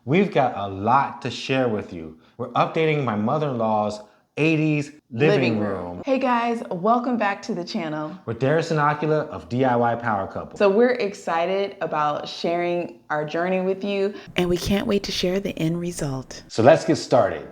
We've got a lot to share with you. We're updating my mother-in-law's 80s living room. Hey guys, welcome back to the channel. With Daires and Akilah of DIY Power Couple. So we're excited about sharing our journey with you, and we can't wait to share the end result. So let's get started.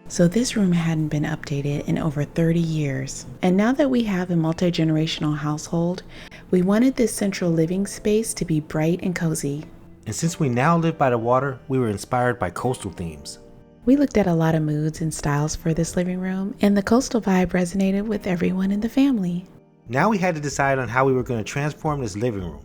So this room hadn't been updated in over 30 years. And now that we have a multi-generational household, we wanted this central living space to be bright and cozy. And since we now live by the water, we were inspired by coastal themes. We looked at a lot of moods and styles for this living room, and the coastal vibe resonated with everyone in the family. Now we had to decide on how we were going to transform this living room.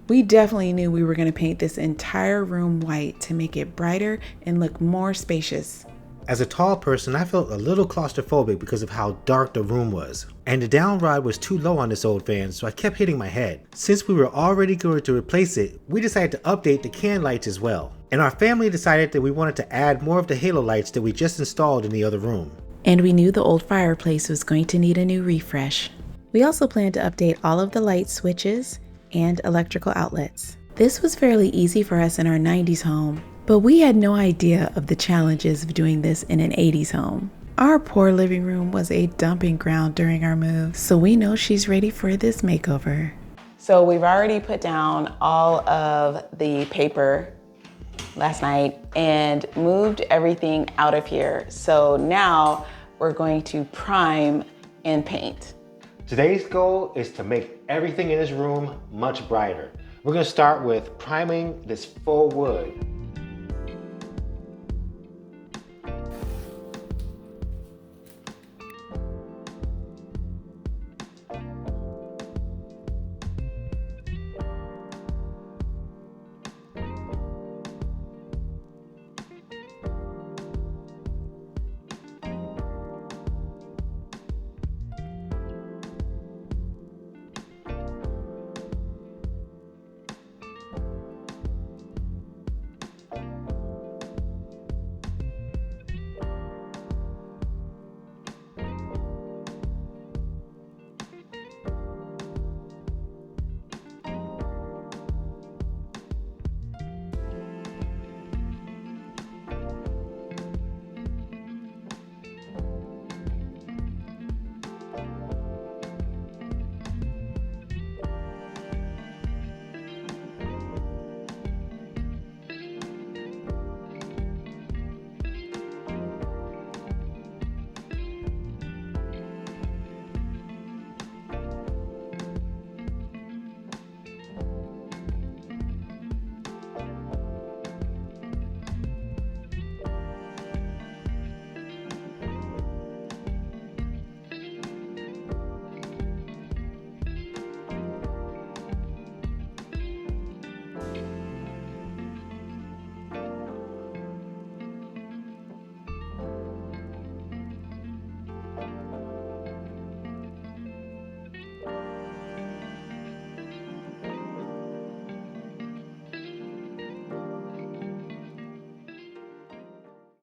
We definitely knew we were going to paint this entire room white to make it brighter and look more spacious. As a tall person, I felt a little claustrophobic because of how dark the room was. And the down rod was too low on this old fan, so I kept hitting my head. Since we were already going to replace it, we decided to update the can lights as well. And our family decided that we wanted to add more of the halo lights that we just installed in the other room. And we knew the old fireplace was going to need a new refresh. We also planned to update all of the light switches and electrical outlets. This was fairly easy for us in our 90s home. But we had no idea of the challenges of doing this in an 80s home. Our poor living room was a dumping ground during our move, so we know she's ready for this makeover. So we've already put down all of the paper last night and moved everything out of here. So now we're going to prime and paint. Today's goal is to make everything in this room much brighter. We're going to start with priming this faux wood.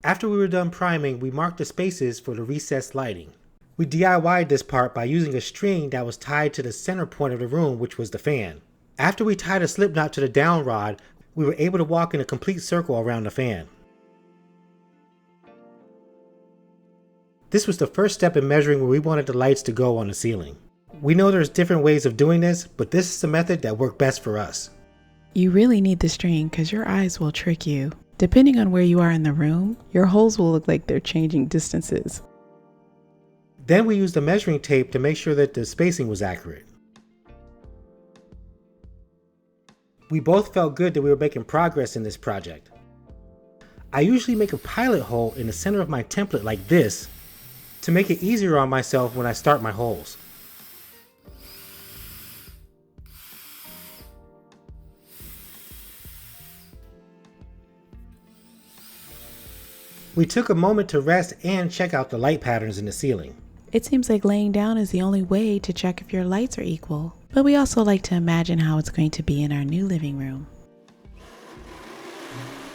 After we were done priming, we marked the spaces for the recessed lighting. We DIY'd this part by using a string that was tied to the center point of the room, which was the fan. After we tied a slip knot to the down rod, we were able to walk in a complete circle around the fan. This was the first step in measuring where we wanted the lights to go on the ceiling. We know there's different ways of doing this, but this is the method that worked best for us. You really need the string because your eyes will trick you. Depending on where you are in the room, your holes will look like they're changing distances. Then we used the measuring tape to make sure that the spacing was accurate. We both felt good that we were making progress in this project. I usually make a pilot hole in the center of my template like this to make it easier on myself when I start my holes. We took a moment to rest and check out the light patterns in the ceiling. It seems like laying down is the only way to check if your lights are equal, but we also like to imagine how it's going to be in our new living room.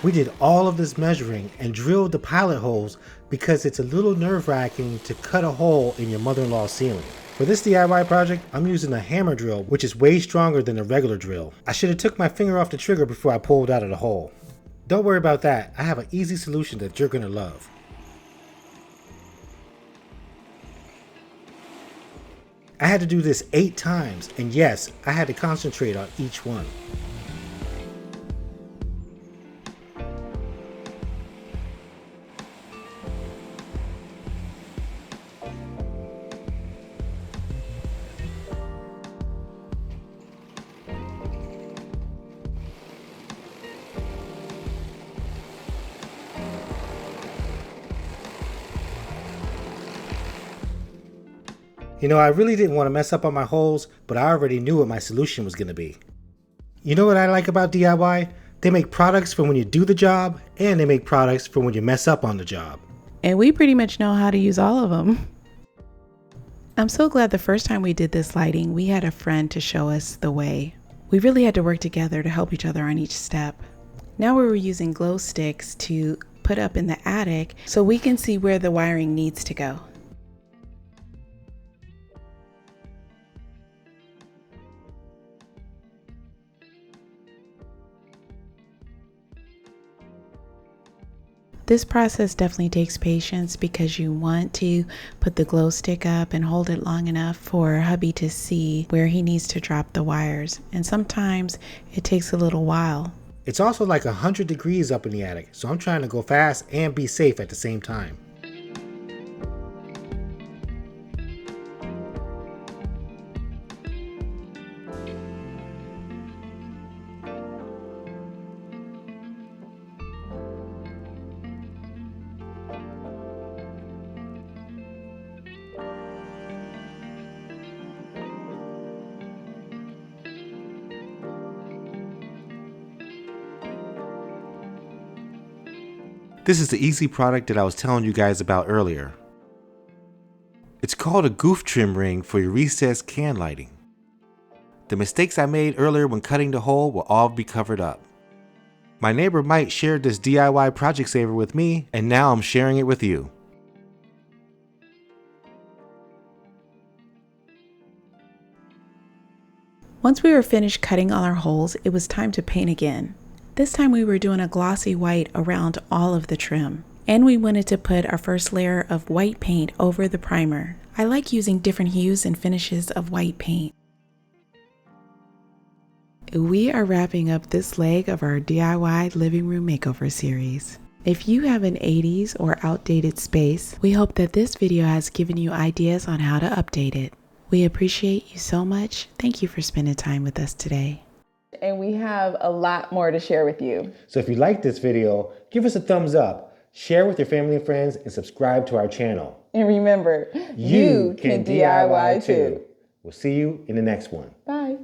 We did all of this measuring and drilled the pilot holes because it's a little nerve-wracking to cut a hole in your mother-in-law's ceiling. For this DIY project, I'm using a hammer drill, which is way stronger than a regular drill. I should have took my finger off the trigger before I pulled out of the hole. Don't worry about that. I have an easy solution that you're gonna love. I had to do this 8 times, and yes, I had to concentrate on each one. You know, I really didn't want to mess up on my holes, but I already knew what my solution was going to be. You know what I like about DIY? They make products for when you do the job, and they make products for when you mess up on the job. And we pretty much know how to use all of them. I'm so glad the first time we did this lighting, we had a friend to show us the way. We really had to work together to help each other on each step. Now we were using glow sticks to put up in the attic so we can see where the wiring needs to go. This process definitely takes patience because you want to put the glow stick up and hold it long enough for hubby to see where he needs to drop the wires. And sometimes it takes a little while. It's also like 100 degrees up in the attic, so I'm trying to go fast and be safe at the same time. This is the easy product that I was telling you guys about earlier. It's called a goof trim ring for your recessed can lighting. The mistakes I made earlier when cutting the hole will all be covered up. My neighbor Mike shared this DIY project saver with me, and now I'm sharing it with you. Once we were finished cutting all our holes, it was time to paint again. This time we were doing a glossy white around all of the trim. And we wanted to put our first layer of white paint over the primer. I like using different hues and finishes of white paint. We are wrapping up this leg of our DIY living room makeover series. If you have an 80s or outdated space, we hope that this video has given you ideas on how to update it. We appreciate you so much. Thank you for spending time with us today. And we have a lot more to share with you. So if you like this video, give us a thumbs up, share with your family and friends, and subscribe to our channel. And remember, you can DIY too. We'll see you in the next one. Bye.